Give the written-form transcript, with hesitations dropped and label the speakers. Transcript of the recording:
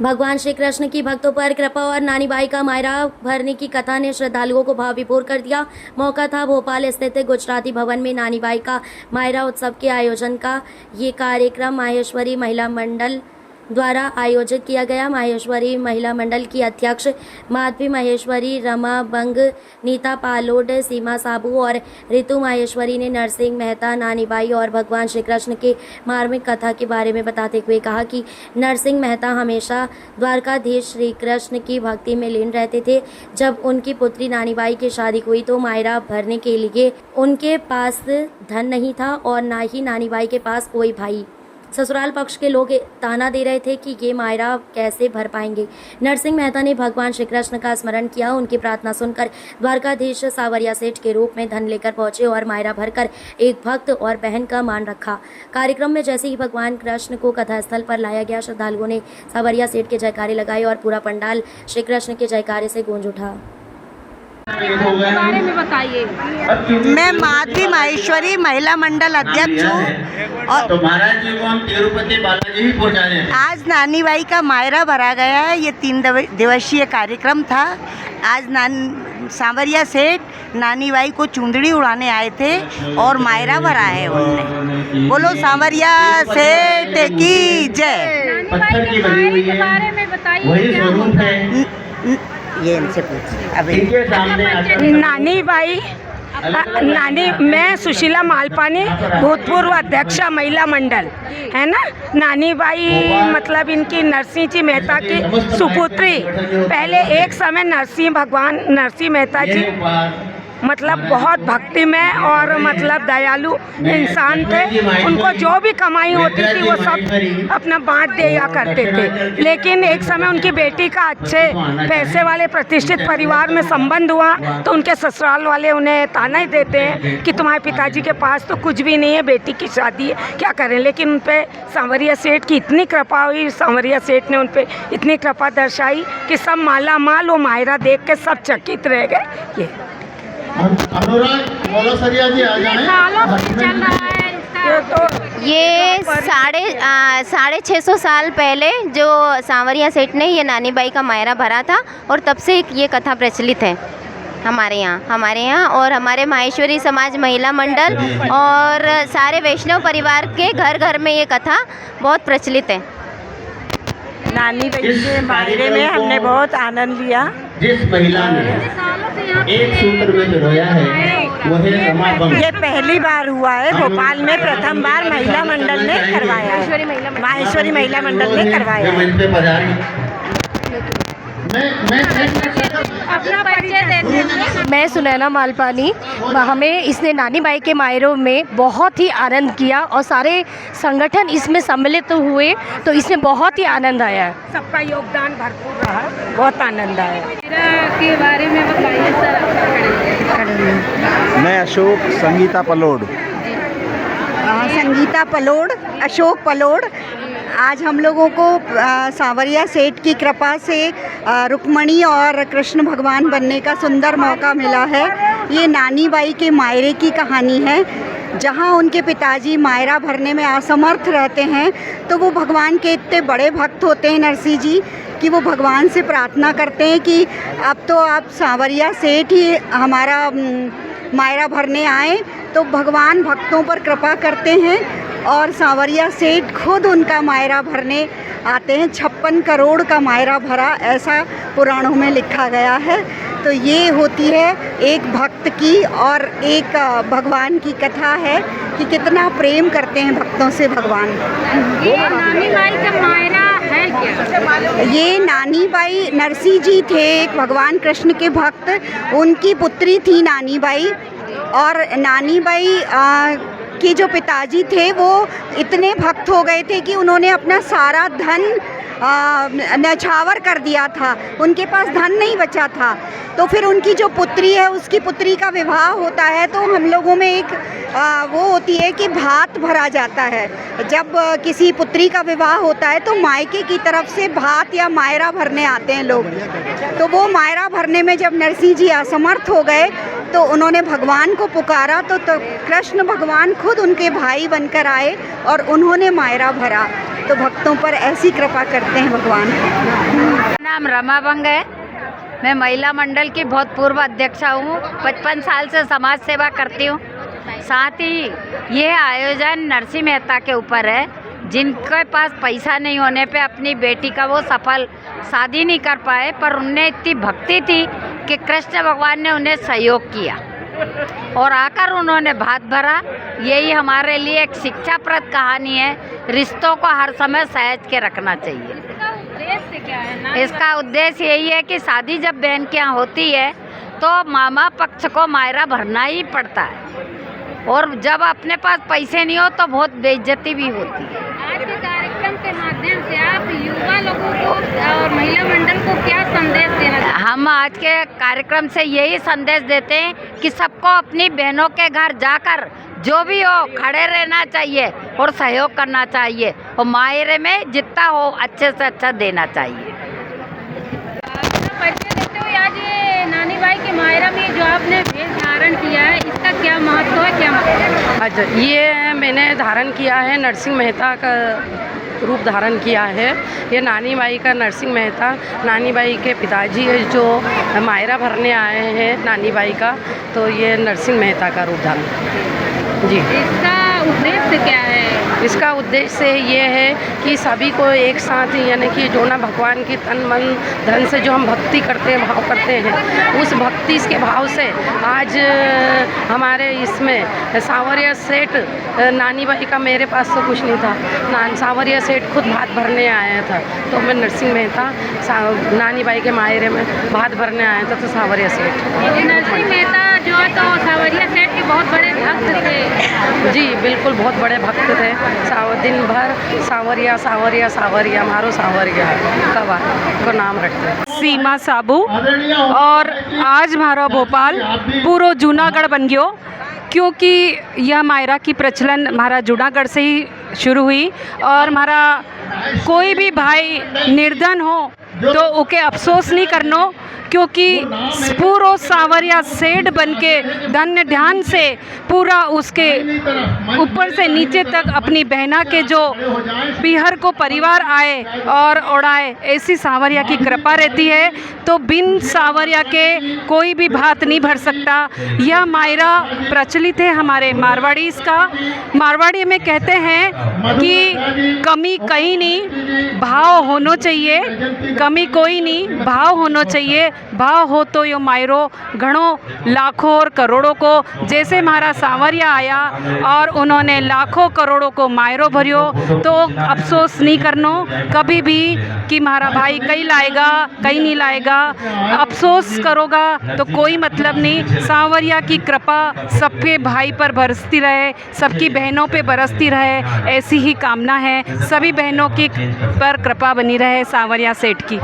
Speaker 1: भगवान श्री कृष्ण की भक्तों पर कृपा और नानी बाई का मायरा भरने की कथा ने श्रद्धालुओं को भाव विभोर कर दिया। मौका था भोपाल स्थित गुजराती भवन में नानी बाई का मायरा उत्सव के आयोजन का। ये कार्यक्रम माहेश्वरी महिला मंडल द्वारा आयोजित किया गया। माहेश्वरी महिला मंडल की अध्यक्ष माधवी माहेश्वरी, रमा बंग, नीता पालोड, सीमा साबू और ऋतु माहेश्वरी ने नरसिंह मेहता, नानी बाई और भगवान श्री कृष्ण के मार्मिक कथा के बारे में बताते हुए कहा कि नरसिंह मेहता हमेशा द्वारकाधीश श्री कृष्ण की भक्ति में लीन रहते थे। जब उनकी पुत्री नानी बाई की शादी हुई तो मायरा भरने के लिए उनके पास धन नहीं था और ना ही नानी बाई के पास कोई भाई। ससुराल पक्ष के लोग ताना दे रहे थे कि ये मायरा कैसे भर पाएंगे। नरसिंह मेहता ने भगवान श्री कृष्ण का स्मरण किया। उनकी प्रार्थना सुनकर द्वारकाधीश सावरिया सेठ के रूप में धन लेकर पहुंचे और मायरा भरकर एक भक्त और बहन का मान रखा। कार्यक्रम में जैसे ही भगवान कृष्ण को कथास्थल पर लाया गया, श्रद्धालुओं ने सावरिया सेठ के जयकारे लगाए और पूरा पंडाल श्री कृष्ण के जयकारे से गूंज उठा।
Speaker 2: बारे में बताइए।
Speaker 3: मैं माधवी माहेश्वरी महिला मंडल अध्यक्ष हूँ और
Speaker 4: तो महाराज जी को हम तिरुपति बालाजी ही पहुँचा रहे हैं।
Speaker 3: आज नानी बाई का मायरा भरा गया है। ये 3 दिवसीय कार्यक्रम था। आज सांवरिया सेठ नानी बाई को चुंदड़ी उड़ाने आए थे और मायरा भरा है उनने। बोलो सांवरिया सेठ की जय।
Speaker 4: पत्थर की बनी हुई है,
Speaker 2: बारे में बताइए।
Speaker 4: वही स्वरूप है।
Speaker 3: ये इनसे पूछिए। अब
Speaker 4: इनके सामने
Speaker 5: नानी बाई मैं सुशीला मालपानी, भूतपूर्व अध्यक्ष महिला मंडल है ना। नानी बाई मतलब इनकी नरसिंह जी मेहता की सुपुत्री। पहले एक समय भगवान नरसिंह मेहता जी मतलब बहुत भक्ति में और मतलब दयालु इंसान थे। उनको जो भी कमाई होती थी वो सब अपना बांट दिया करते थे। लेकिन एक समय उनकी बेटी का अच्छे पैसे वाले प्रतिष्ठित परिवार में संबंध हुआ तो उनके ससुराल वाले उन्हें ताना ही देते हैं कि तुम्हारे पिताजी के पास तो कुछ भी नहीं है, बेटी की शादी है, क्या करें। लेकिन उन पर सांवरिया सेठ की इतनी कृपा हुई, सांवरिया सेठ ने उन पर इतनी कृपा दर्शाई कि सब माला माल वो मायरा देख के सब चकित रह गए। ये
Speaker 4: अनुराग मोलासरिया जी आ
Speaker 6: ये 650 साल पहले जो सांवरिया सेठ ने ये नानी बाई का मायरा भरा था और तब से ये कथा प्रचलित है हमारे यहाँ और हमारे माहेश्वरी समाज महिला मंडल और सारे वैष्णव परिवार के घर घर में ये कथा बहुत प्रचलित है।
Speaker 3: नानी बाई के मायरे में हमने बहुत आनंद लिया।
Speaker 4: जिस महिला ने एक सूत्र में जो रोया है वो है रमा बंग।
Speaker 3: ये पहली बार हुआ है भोपाल में, प्रथम बार महिला मंडल ने करवाया है। माहेश्वरी महिला मंडल ने करवाया है।
Speaker 2: अपना परिचय देते हैं।
Speaker 7: मैं सुनैना मालपानी। हमें इसने नानी बाई के मायरों में बहुत ही आनंद किया और सारे संगठन इसमें सम्मिलित हुए तो इसमें बहुत ही आनंद आया।
Speaker 5: सबका योगदान भरपूर रहा, बहुत आनंद आया।
Speaker 2: के बारे में बताइए सर।
Speaker 8: मैं अशोक संगीता पलोड।
Speaker 3: संगीता पलोड, अशोक पलोड। आज हम लोगों को सांवरिया सेठ की कृपा से रुक्मणी और कृष्ण भगवान बनने का सुंदर मौका मिला है। ये नानी बाई के मायरे की कहानी है। जहाँ उनके पिताजी मायरा भरने में असमर्थ रहते हैं तो वो भगवान के इतने बड़े भक्त होते हैं नरसिंह जी कि वो भगवान से प्रार्थना करते हैं कि अब तो आप सांवरिया सेठ ही हमारा मायरा भरने आए। तो भगवान भक्तों पर कृपा करते हैं और सांवरिया सेठ खुद उनका मायरा भरने आते हैं। 56 करोड़ का मायरा भरा, ऐसा पुराणों में लिखा गया है। तो ये होती है एक भक्त की और एक भगवान की कथा है कि कितना प्रेम करते हैं भक्तों से भगवान।
Speaker 2: ये नानी बाई का मायरा है क्या?
Speaker 3: ये नानी बाई नरसिंह जी थे एक भगवान कृष्ण के भक्त। उनकी पुत्री थी नानी बाई और नानी बाई के जो पिताजी थे वो इतने भक्त हो गए थे कि उन्होंने अपना सारा धन न्यौछावर कर दिया था। उनके पास धन नहीं बचा था। तो फिर उनकी जो पुत्री है उसकी पुत्री का विवाह होता है तो हम लोगों में एक वो होती है कि भात भरा जाता है। जब किसी पुत्री का विवाह होता है तो मायके की तरफ से भात या मायरा भरने आते हैं लोग। तो वो मायरा भरने में जब नरसिंह जी असमर्थ हो गए तो उन्होंने भगवान को पुकारा तो कृष्ण भगवान खुद उनके भाई बनकर आए और उन्होंने मायरा भरा। तो भक्तों पर ऐसी कृपा करते हैं भगवान।
Speaker 2: नाम रमा बंग है। मैं महिला मंडल की बहुत पूर्व अध्यक्षा हूँ। 55 साल से समाज सेवा करती हूँ। साथ ही ये आयोजन नरसिंह मेहता के ऊपर है, जिनके पास पैसा नहीं होने पे अपनी बेटी का वो सफल शादी नहीं कर पाए, पर उनने इतनी भक्ति थी कि कृष्ण भगवान ने उन्हें सहयोग किया और आकर उन्होंने भात भरा। यही हमारे लिए एक शिक्षाप्रद कहानी है। रिश्तों को हर समय सहज के रखना चाहिए। इसका उद्देश्य यही है कि शादी जब बहन के यहाँ होती है तो मामा पक्ष को मायरा भरना ही पड़ता है, और जब अपने पास पैसे नहीं हो तो बहुत बेइज्जती भी होती है। आज के कार्यक्रम के माध्यम से आप युवा लोगों को और महिला मंडल को क्या संदेश देना चाहते हैं? हम आज के कार्यक्रम से यही संदेश देते हैं कि सबको अपनी बहनों के घर जाकर जो भी हो खड़े रहना चाहिए और सहयोग करना चाहिए, और मायरे में जितना हो अच्छे से अच्छा देना चाहिए। आज ये नानी बाई के मायरा में जो आपने वेश धारण किया है, इसका क्या महत्व है, क्या मतलब है?
Speaker 5: अच्छा, ये मैंने धारण किया है, नरसिंह मेहता का रूप धारण किया है। ये नानी बाई का नरसिंह मेहता नानी बाई के पिताजी है, जो मायरा भरने आए हैं नानी बाई का, तो ये नरसिंह मेहता का रूप धारण। जी,
Speaker 2: इसका उद्देश्य क्या है?
Speaker 5: इसका उद्देश्य ये है कि सभी को एक साथ, यानी कि जो ना भगवान की तन मन धन से जो हम भक्ति करते हैं, भाव करते हैं, उस भक्ति के भाव से आज हमारे इसमें सांवरिया सेठ नानी बाई का, मेरे पास तो कुछ नहीं था, सांवरिया सेठ खुद भात भरने आया था, तो मैं नरसिंह मेहता नानी बाई के मायरे में भात भरने आया था, तो सांवरिया सेठ।
Speaker 2: नरसिंह मेहता जो है तो सांवरिया सेठ के बहुत बड़े भक्त थे।
Speaker 5: जी बिल्कुल, बहुत बड़े भक्त थे। दिन भर सांवरिया सांवरिया सांवरिया, मारो सांवरिया कवा को नाम रखते हैं।
Speaker 9: सीमा साबू, और आज मारो भोपाल पूरा जूनागढ़ बन गयो, क्योंकि यह मायरा की प्रचलन हमारा जूनागढ़ से ही शुरू हुई। और हमारा कोई भी भाई निर्धन हो तो उके अफसोस नहीं करनो, क्योंकि पूरा सांवरिया सेठ बन के धन्य ध्यान से पूरा उसके ऊपर से नीचे तक अपनी बहना के जो पीहर को परिवार आए और उड़ाए, ऐसी सांवरिया की कृपा रहती है। तो बिन सांवरिया के कोई भी भात नहीं भर सकता। यह मायरा प्रचलित है हमारे मारवाड़ी का। मारवाड़ी में कहते हैं कि कमी कहीं नहीं, भाव होना चाहिए। कमी कोई नहीं, भाव होना चाहिए। भाव हो तो यो मायरो घणों लाखों और करोड़ों को, जैसे हमारा सांवरिया आया और उन्होंने लाखों करोड़ों को मायरो भरियो, तो अफसोस नहीं करनो कभी भी कि हमारा भाई कहीं लाएगा कहीं नहीं लाएगा। अफसोस करोगा तो कोई मतलब नहीं। सांवरिया की कृपा सबके भाई पर बरसती रहे, सबकी बहनों पे बरसती रहे, ऐसी ही कामना है। सभी बहनों की पर कृपा बनी रहे सांवरिया सेठ की।